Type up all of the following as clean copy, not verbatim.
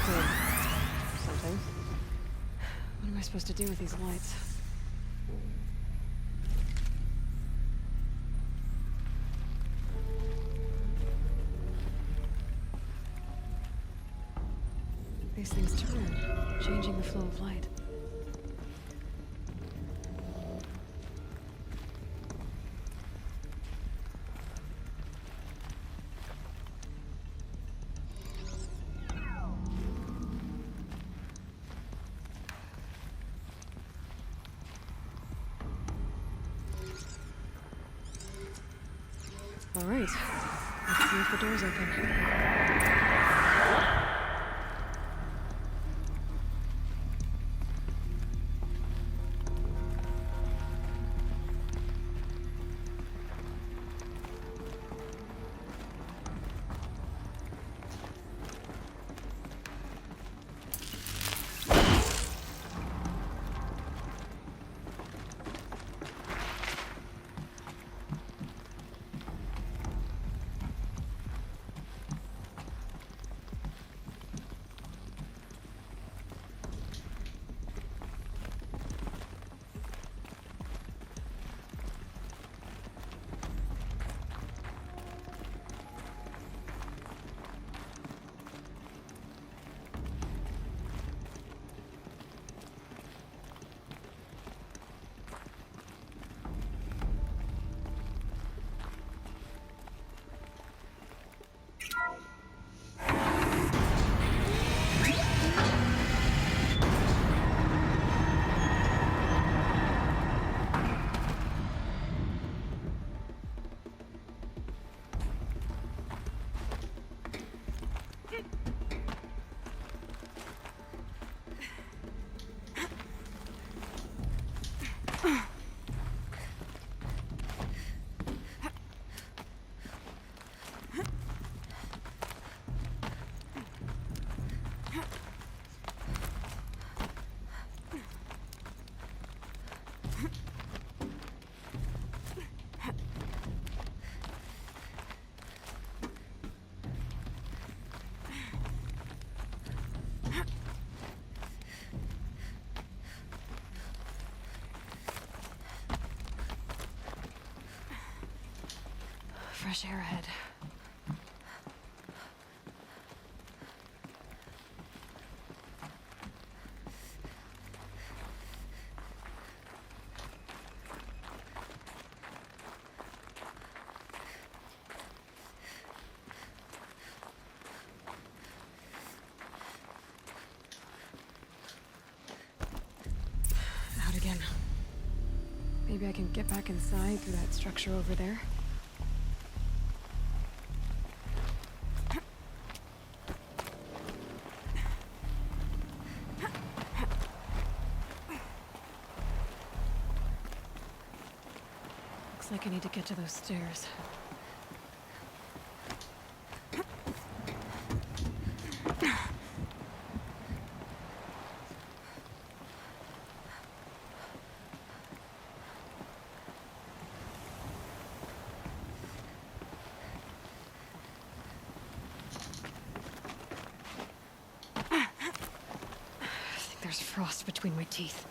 Good. Something. What am I supposed to do with these lights? These things turn, changing the flow of light. All right. Let's see if the door's open. Fresh air ahead. Out again. Maybe I can get back inside through that structure over there. Looks like I need to get to those stairs. I think there's frost between my teeth.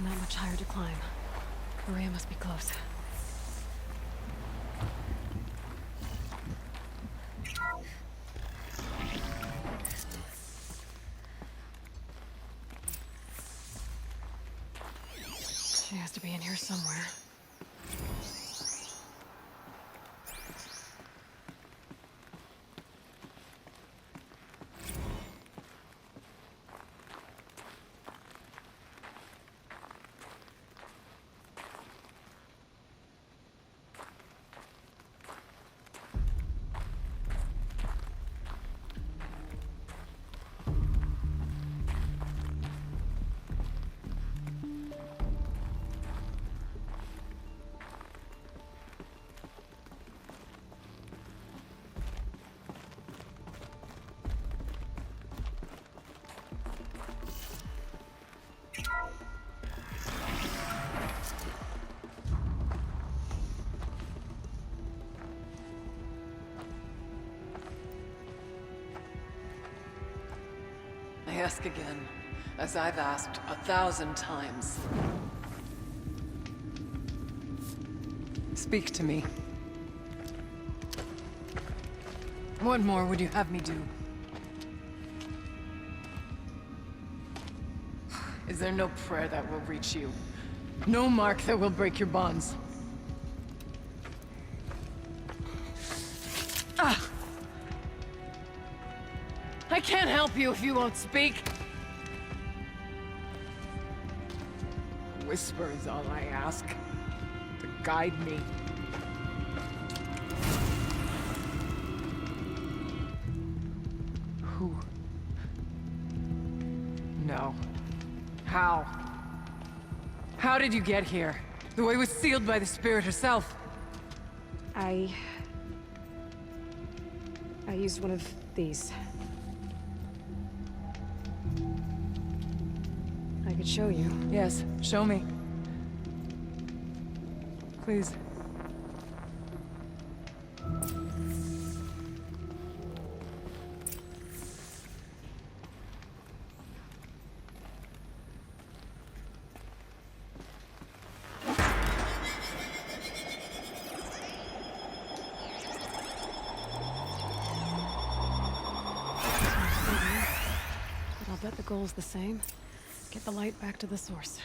Not much higher to climb. Maria must be close. She has to be in here somewhere. ask again, as I've asked 1,000 times. Speak to me. What more would you have me do? Is there no prayer that will reach you? No mark that will break your bonds? Ah! I can't help you if you won't speak! A whisper is all I ask. To guide me. Who? No. How? How did you get here? The way was sealed by the Spirit herself. I used one of these. I could show you. Yes, show me. Please. But I'll bet the goal's the same. Get the light back to the source.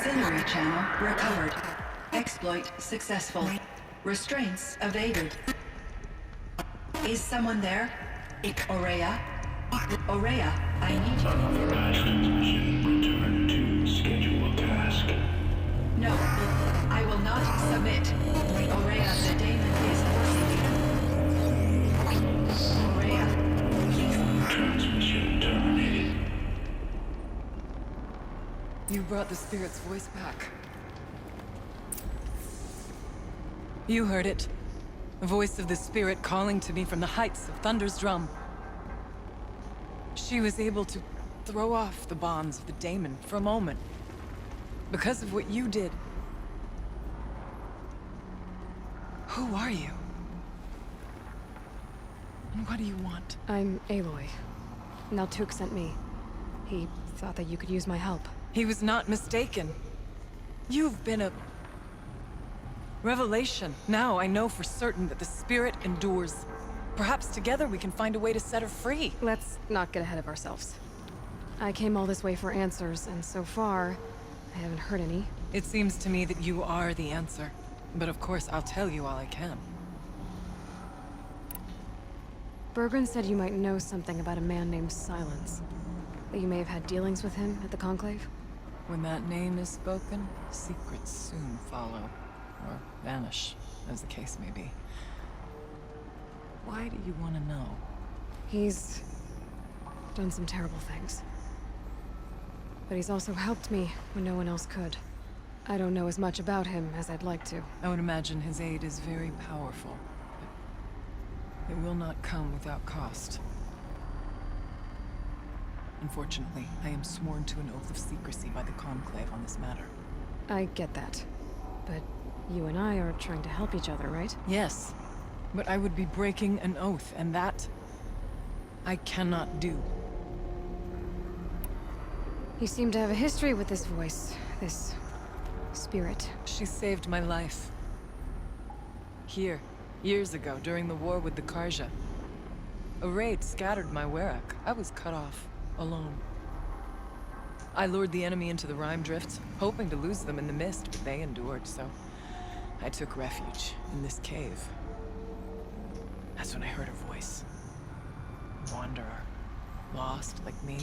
Auxiliary channel recovered. Exploit successful. Restraints evaded. Is someone there? Aurea? Aurea, I need you. Unauthorized transmission. Return to scheduled task. No, I will not submit. Aurea, the daemon is forcing you. Aurea, please. Transmission terminated. You brought the spirit's voice back. You heard it. The voice of the spirit calling to me from the heights of Thunder's drum. She was able to throw off the bonds of the daemon for a moment. Because of what you did. Who are you? And what do you want? I'm Aloy. Naltuk sent me. He thought that you could use my help. He was not mistaken. You've been a revelation. Now I know for certain that the spirit endures. Perhaps together we can find a way to set her free. Let's not get ahead of ourselves. I came all this way for answers, and so far, I haven't heard any. It seems to me that you are the answer. But of course, I'll tell you all I can. Bergren said you might know something about a man named Silence. That you may have had dealings with him at the Conclave. When that name is spoken, secrets soon follow. Or vanish, as the case may be. Why do you want to know? He's done some terrible things. But he's also helped me when no one else could. I don't know as much about him as I'd like to. I would imagine his aid is very powerful. But it will not come without cost. Unfortunately, I am sworn to an oath of secrecy by the Conclave on this matter. I get that. But you and I are trying to help each other, right? Yes, but I would be breaking an oath, and that I cannot do. You seem to have a history with this voice, this spirit. She saved my life. Here, years ago, during the war with the Karja. A raid scattered my Werak. I was cut off, alone. I lured the enemy into the Rime Drifts, hoping to lose them in the mist, but they endured, so I took refuge in this cave. That's when I heard her voice. A wanderer. Lost, like me.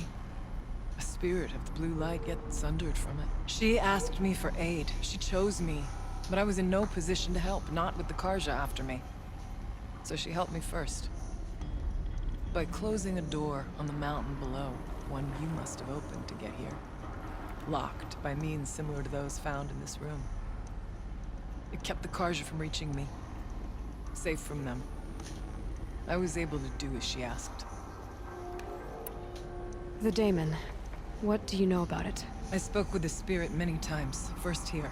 A spirit of the blue light, yet sundered from it. She asked me for aid. She chose me. But I was in no position to help, not with the Karja after me. So she helped me first. By closing a door on the mountain below, one you must have opened to get here. Locked by means similar to those found in this room. It kept the Karja from reaching me. Safe from them. I was able to do as she asked. The Daemon. What do you know about it? I spoke with the spirit many times. First here,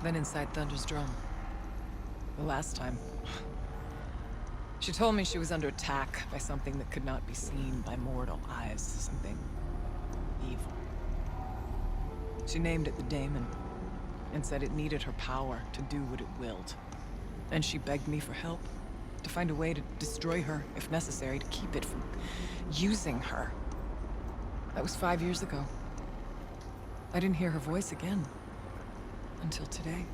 then inside Thunder's drum. The last time... She told me she was under attack by something that could not be seen by mortal eyes. Something... evil. She named it the Daemon, and said it needed her power to do what it willed. And she begged me for help, to find a way to destroy her, if necessary, to keep it from using her. That was 5 years ago. I didn't hear her voice again. Until today.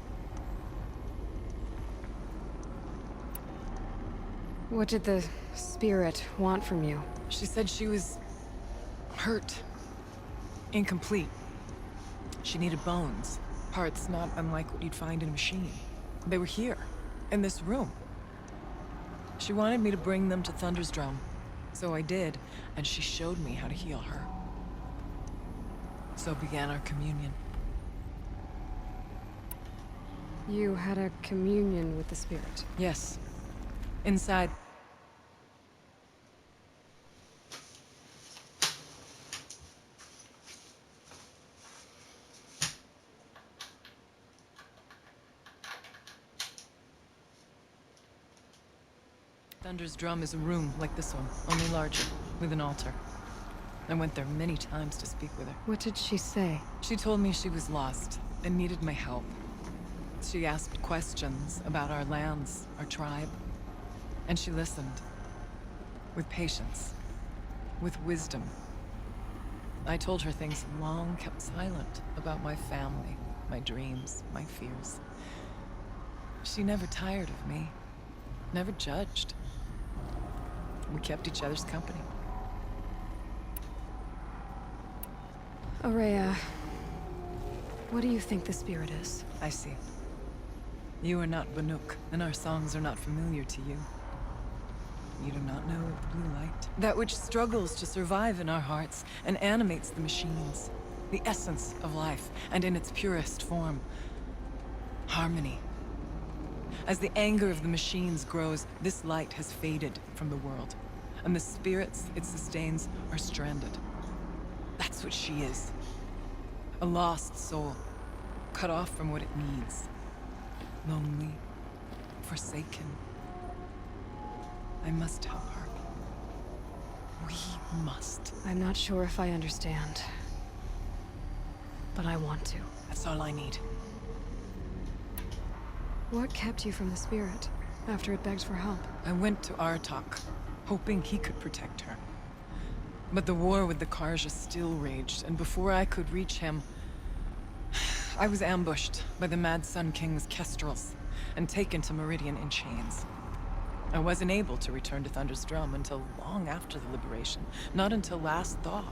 What did the spirit want from you? She said she was... hurt. Incomplete. She needed bones. Parts not unlike what you'd find in a machine. They were here. In this room. She wanted me to bring them to Thunder's drum. So I did, and she showed me how to heal her. So began our communion. You had a communion with the spirit. Yes. Inside. Thunder's drum is a room like this one, only larger, with an altar. I went there many times to speak with her. What did she say? She told me she was lost and needed my help. She asked questions about our lands, our tribe, and she listened. With patience, with wisdom. I told her things long kept silent about my family, my dreams, my fears. She never tired of me, never judged. We kept each other's company. Aurea, what do you think the spirit is? I see. You are not Banuk, and our songs are not familiar to you. You do not know of the blue light. That which struggles to survive in our hearts and animates the machines. The essence of life, and in its purest form. Harmony. As the anger of the machines grows, this light has faded from the world, and the spirits it sustains are stranded. That's what she is. A lost soul, cut off from what it needs. Lonely, forsaken. I must help her. We must. I'm not sure if I understand, but I want to. That's all I need. What kept you from the spirit after it begged for help? I went to Aratak, hoping he could protect her. But the war with the Karja still raged, and before I could reach him, I was ambushed by the Mad Sun King's Kestrels and taken to Meridian in chains. I wasn't able to return to Thunder's Drum until long after the liberation, not until last thaw.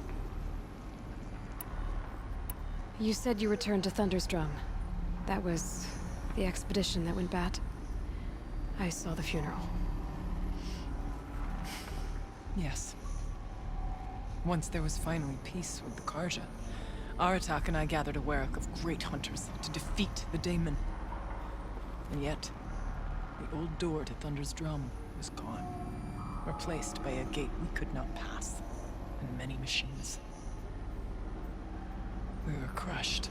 You said you returned to Thunder's Drum. That was the expedition that went bad. I saw the funeral. Yes. Once there was finally peace with the Karja, Aratak and I gathered a Werak of great hunters to defeat the Daemon. And yet, the old door to Thunder's Drum was gone, replaced by a gate we could not pass, and many machines. We were crushed.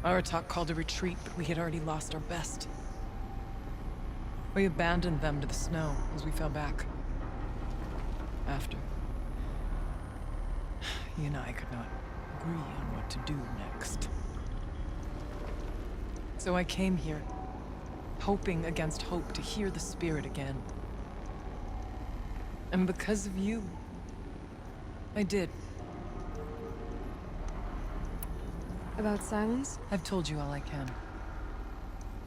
Aratak called a retreat, but we had already lost our best. We abandoned them to the snow as we fell back. After, he and I could not agree on what to do next. So I came here, hoping against hope to hear the spirit again. And because of you, I did. About silence? I've told you all I can.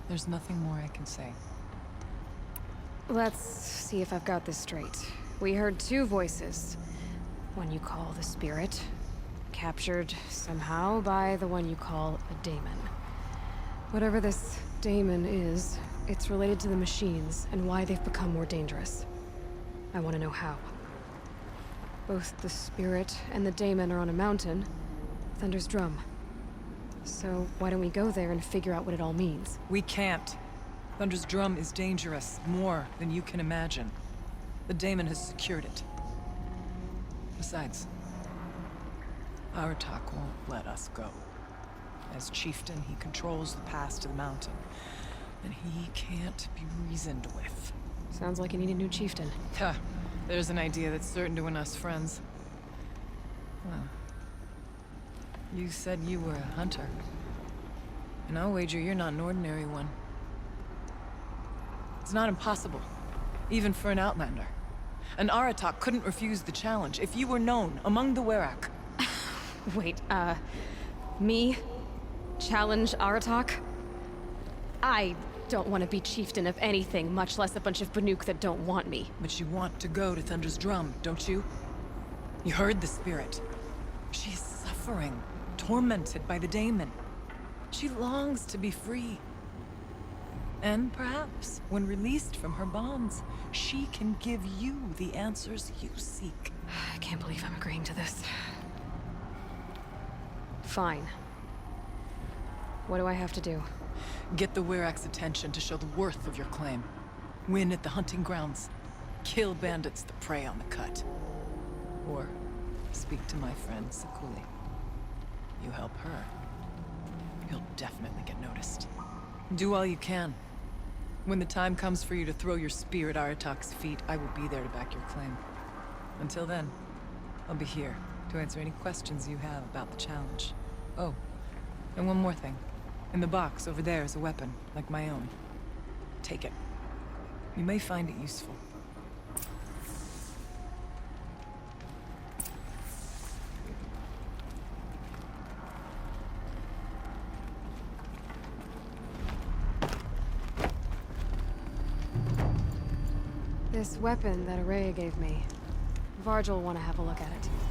There's nothing more I can say. Let's see if I've got this straight. We heard two voices. One you call the spirit, captured somehow by the one you call a daemon. Whatever this daemon is, it's related to the machines and why they've become more dangerous. I want to know how. Both the spirit and the daemon are on a mountain, Thunder's Drum. So why don't we go there and figure out what it all means? We can't. Thunder's Drum is dangerous, more than you can imagine. The daemon has secured it. Besides, Aratak won't let us go. As chieftain, he controls the pass to the mountain, and he can't be reasoned with. Sounds like you need a new chieftain. Ha! There's an idea that's certain to win us friends. Well, you said you were a hunter. And I'll wager you're not an ordinary one. It's not impossible, even for an outlander. And Aratak couldn't refuse the challenge if you were known among the Werak. Wait, me? Challenge Aratak? I don't want to be chieftain of anything, much less a bunch of Banuk that don't want me. But you want to go to Thunder's Drum, don't you? You heard the spirit. She is suffering, tormented by the daemon. She longs to be free. And perhaps, when released from her bonds, she can give you the answers you seek. I can't believe I'm agreeing to this. Fine. What do I have to do? Get the Werak's attention to show the worth of your claim. Win at the hunting grounds. Kill bandits that prey on the cut. Or speak to my friend Sakuli. You help her, you'll definitely get noticed. Do all you can. When the time comes for you to throw your spear at Aratak's feet, I will be there to back your claim. Until then, I'll be here to answer any questions you have about the challenge. Oh, and one more thing. In the box over there is a weapon, like my own. Take it. You may find it useful. This weapon that Araya gave me. Vargil will want to have a look at it.